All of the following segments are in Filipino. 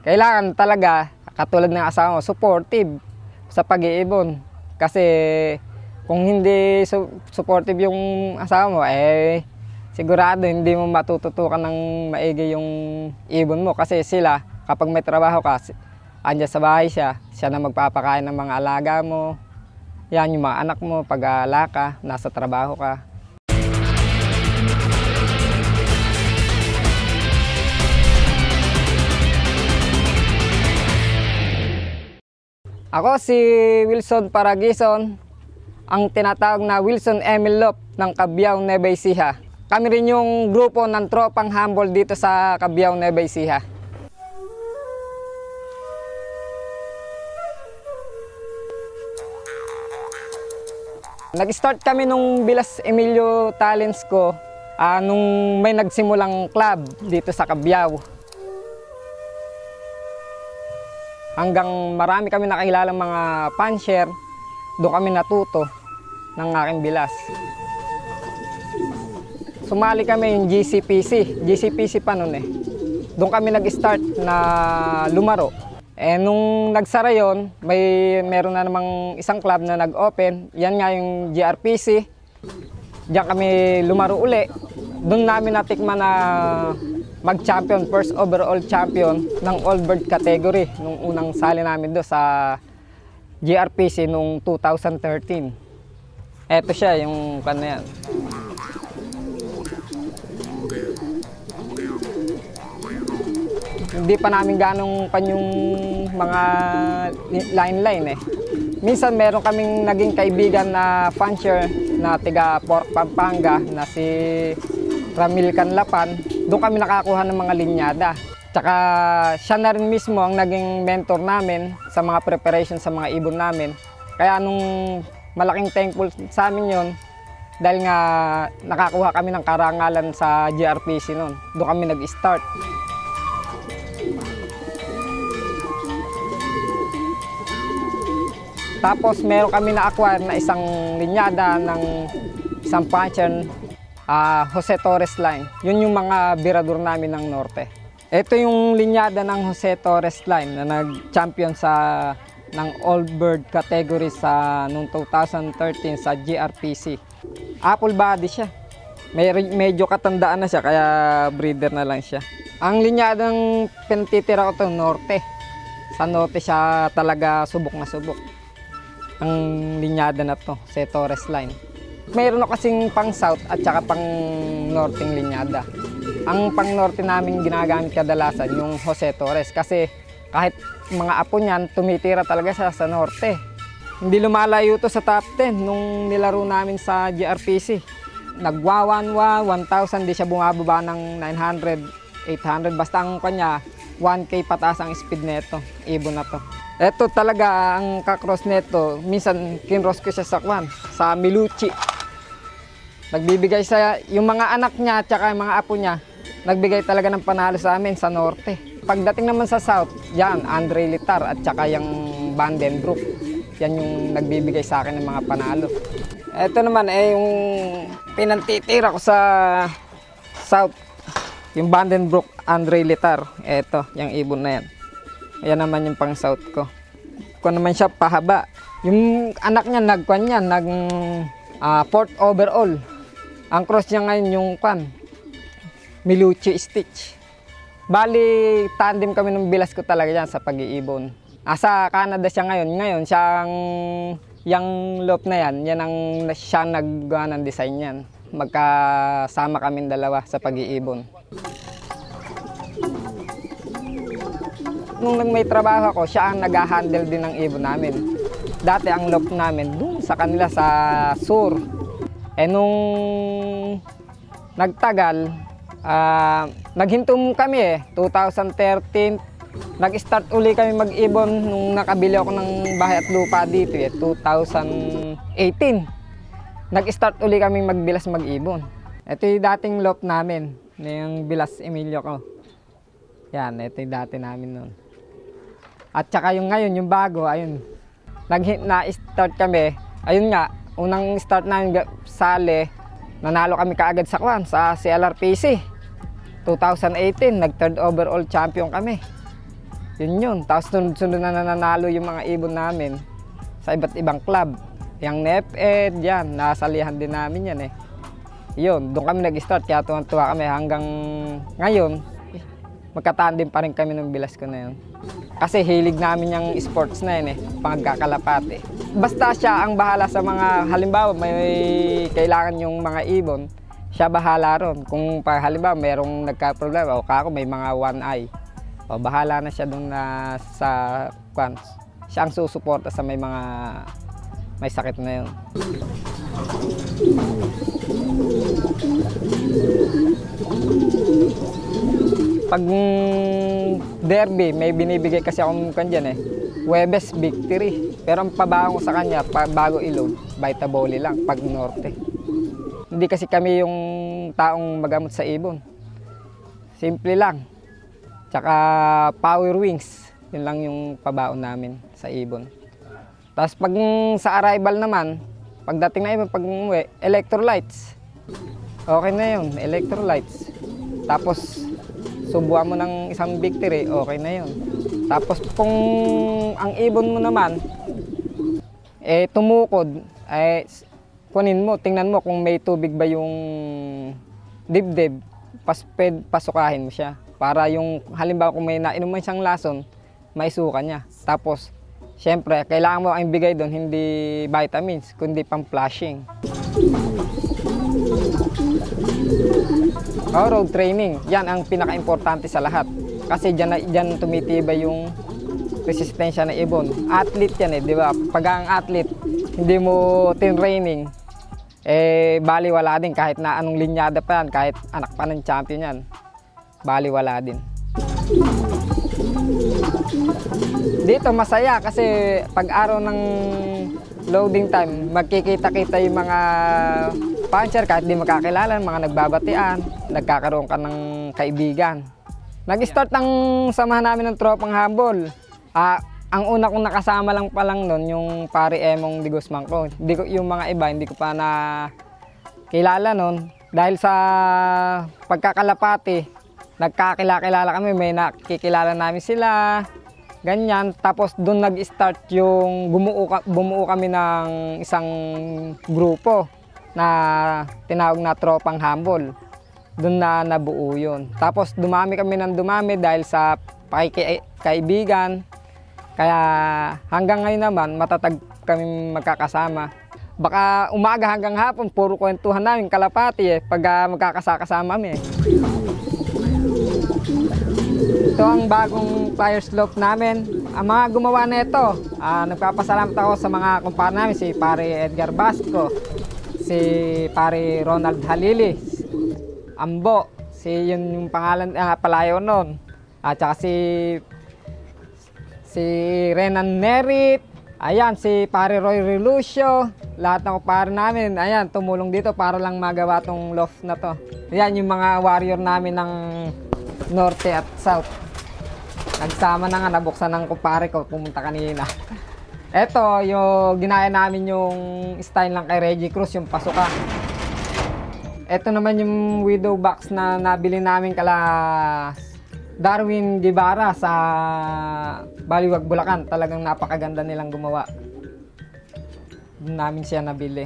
Kailangan talaga, katulad ng asawa mo, supportive sa pag-iibon. Kasi kung hindi supportive yung asawa mo, sigurado hindi mo matututukan ng maigi yung ibon mo. Kasi sila, kapag may trabaho ka, andyan sa bahay siya na magpapakain ng mga alaga mo. Yan yung mga anak mo, pag-aala ka, nasa trabaho ka. Ako si Wilson Paragison, ang tinatawag na Wilson Emil Lop ng Cabiao, Nueva Ecija. Kami rin yung grupo ng tropang humble dito sa Cabiao, Nueva Ecija. Nag-start kami nung Bilas Emilio Talents ko nung may nagsimulang club dito sa Cabiao. Hanggang marami kami nakilalang mga puncher, doon kami natuto ng aking bilas. Sumali kami yung GCPC pa noon Doon kami nag-start na lumaro. Nung nagsara yon, meron na namang isang club na nag-open. Yan nga yung GRPC. Diyan kami lumaro uli. Doon namin natikman na mag-champion, first overall champion ng all bird category nung unang sali namin doon sa GRPC nung 2013. Eto siya, yung kanya yan. Hindi pa namin ganong yung mga line. Minsan meron kaming naging kaibigan na puncher na tiga Pork Pampanga na si Ramil Canlapan. Doon kami nakakuha ng mga linyada. Tsaka siya na rin mismo ang naging mentor namin sa mga preparation sa mga ibon namin. Kaya nung malaking thankful sa amin yon, dahil nga nakakuha kami ng karangalan sa GRPC noon. Doon kami nag-start. Tapos meron kami na-acquire na isang linyada ng isang puncher, Jose Torres line. Yun yung mga birador namin ng Norte. Ito yung linyada ng Jose Torres line na nag-champion ng all bird category sa noong 2013 sa GRPC. Apple body siya. Medyo katandaan na siya kaya breeder na lang siya. Ang linyadang pinatitira ko ito, Norte. Sa Norte siya talaga subok na subok. Ang linyada na to, Jose Torres line. Mayroon na kasing pang south at saka pang northing linyada. Ang pang norte namin ginagamit kadalasan yung Jose Torres kasi kahit mga apo niyan tumitira talaga siya sa norte. Hindi lumalayo to sa top 10 nung nilaro namin sa GRPC. Nagwa 1,000, di siya bumababa ng 900, 800. Basta ang kanya 1K pataas ang speed neto, ibon na to. Ito talaga ang kakross neto, minsan kinross ko siya sa Milucci. Nagbibigay sa yung mga anak niya at saka yung mga apo niya, nagbigay talaga ng panalo sa amin sa norte. Pagdating naman sa south, yan, Andre Litar at saka yung Vandenbroek. Yan yung nagbibigay sa akin ng mga panalo. Ito naman yung pinantitira ko sa south, yung Vandenbroek Andre Litar. Ito, yung ibon na yan. Ayan naman yung pang south ko. Kung naman siya pahaba. Yung anak niya fourth overall. Ang cross niya ngayon yung Milucci Stitch. Bali, tandem kami ng bilas ko talaga yan sa pag-iibon. Sa Canada siya ngayon. Ngayon, yung loop na yan, yan ang siya naggawa ng design yan. Magkasama kami dalawa sa pag-iibon. Nung may trabaho ako, siya ang nag-handle din ng ibon namin. Dati ang loop namin dun sa kanila sa sur. Nung nagtagal, naghinto kami 2013. Nag-start uli kami mag-ibon nung nakabili ako ng bahay at lupa dito 2018. Nag-start uli kami magbilas mag-ibon. Ito yung dating loop namin, yung Bilas Emilio ko. Yan, ito yung dati namin noon. At saka yung ngayon, yung bago, ayun. Na-start kami, ayun nga, unang start namin sali, nanalo kami kaagad sa CLRPC. 2018, nag-third overall champion kami. Yun. Tapos sunod-sunod na nananalo yung mga ibon namin sa iba't ibang club. Yung NEPED, yan, nasalihan din namin yan eh. Yun, doon kami nag-start, kaya tuwan-tuwa kami hanggang ngayon, magkatandem pa rin kami ng Velasco na yun. Kasi hilig namin yung sports na yun eh, pangkakalapate. Basta siya ang bahala sa mga, halimbawa may kailangan yung mga ibon, siya bahala ron. Kung halimbawa mayroong nagka-problema, o kako may mga one eye, o bahala na siya doon na sa kwans. Siya ang susuporta sa may sakit na yun. Pag derby, may binibigay kasi akong kanyan eh. Huwebes, victory. Pero ang pabaho ko sa kanya, bago ilog, Vitaboli lang, pag norte. Hindi kasi kami yung taong magamot sa ibon. Simple lang. Tsaka power wings, yun lang yung pabaon namin sa ibon. Tapos pag sa arrival naman, pagdating na ibon, pag umuwi, electrolytes. Okay na yun, electrolytes. Tapos subuan mo ng isang victory, okay na yun. Tapos kung ang ibon mo naman, tumukod, kunin mo, tingnan mo kung may tubig ba yung dibdib, pasukahin mo siya. Para yung halimbawa kung may nainom man siyang lason, maisuka niya. Tapos, syempre, kailangan mo ang ibigay doon, hindi vitamins, kundi pang-flushing. Road training, yan ang pinaka-importante sa lahat. Kasi dyan tumitibay yung resistensya ng ibon. Athlete yan eh, di ba? Pag ang athlete, hindi mo tin-training, baliwala din kahit na anong linyada pa yan, kahit anak pa ng champion yan. Baliwala din. Dito masaya kasi pag araw ng loading time, magkikita-kita yung mga puncher kahit di magkakilala, mga nagbabatian, nagkakaroon ka ng kaibigan. Nag-start ng samahan namin ng tropang habol. Ang una kong nakasama lang pa lang nun, yung pare Emong Di Guzman ko. Yung mga iba, hindi ko pa na kilala nun. Dahil sa pagkakalapati, nagkakilala kami, may nakikilala namin sila, ganyan. Tapos doon nag-start yung bumuo kami ng isang grupo na tinawag na Tropang Humble. Doon na nabuo yun. Tapos dumami kami ng dumami dahil sa pakikaibigan. Kaya hanggang ngayon naman, matatag kami magkakasama. Baka umaga hanggang hapon, puro kwentuhan namin kalapati pag magkakasama kami. Ito ang bagong flyer slope namin. Ang mga gumawa na ito, nagpapasalamat ako sa mga kumpare namin, si pare Edgar Basco, si pare Ronald Halili, Ambo, yun yung pangalan, palayo nun, at saka si Renan Merit, ayan, si pare Roy Relucio, lahat ng kumpare namin, ayan, tumulong dito para lang magawa tong loft na to. Ayan yung mga warrior namin ng Norte at South. Nagsama na nga, nabuksan ng kumpare ko, pumunta kanina. Ito, yung ginaya namin yung style ng kay Reggie Cruz, yung pasuka. Ito naman yung widow box na nabili namin kala Darwin Guevara sa Baliwag, Bulacan. Talagang napakaganda nilang gumawa. Doon namin siya nabili.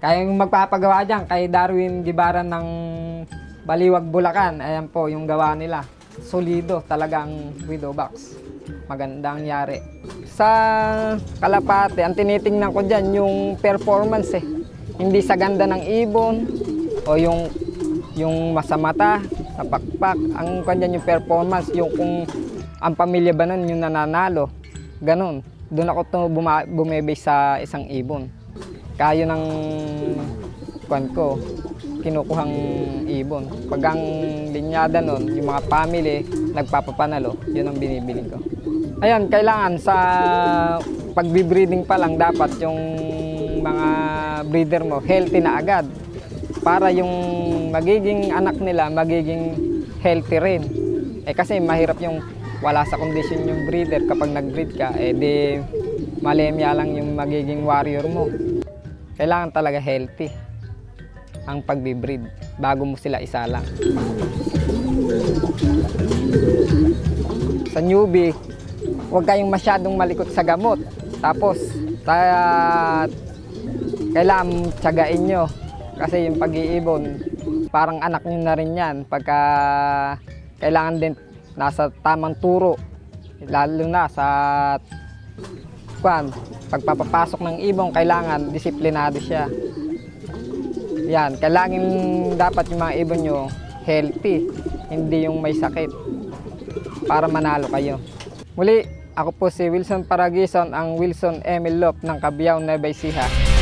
Kaya yung magpapagawa dyan kay Darwin Guevara ng Baliwag, Bulacan, ayan po yung gawa nila. Solido talagang widow box. Magandang yari. Sa kalapate, ang tinitingnan ko dyan yung performance eh. Hindi sa ganda ng ibon o yung masamata, sa pakpak. Ang kanyan yung performance, yung kung ang pamilya ba nun yung nananalo. Ganon. Doon ako bumibase sa isang ibon. Kaya ng kwan ko, kinukuhang ibon. Pag ang linyada nun, yung mga family, nagpapapanalo, yun ang binibili ko. Ayan, kailangan sa pagbibreeding pa lang dapat yung mga breeder mo healthy na agad para yung magiging anak nila magiging healthy rin. Kasi mahirap yung wala sa condition yung breeder kapag nag-breed ka, di malemya lang yung magiging warrior mo. Kailangan talaga healthy ang pagbibreed bago mo sila isalang. sa newbie, huwag kayong masyadong malikot sa gamot. Tapos, kailangan tsagain nyo. Kasi yung pag-iibon, parang anak nyo na rin yan. Pagka kailangan din nasa tamang turo. Lalo na sa pagpapapasok ng ibon, kailangan disiplinado siya. Yan, kailangan dapat yung mga ibon nyo healthy, hindi yung may sakit para manalo kayo. Muli, ako po si Wilson Paragison, ang Wilson Emil Lop ng Cabiao, Nueva Ecija.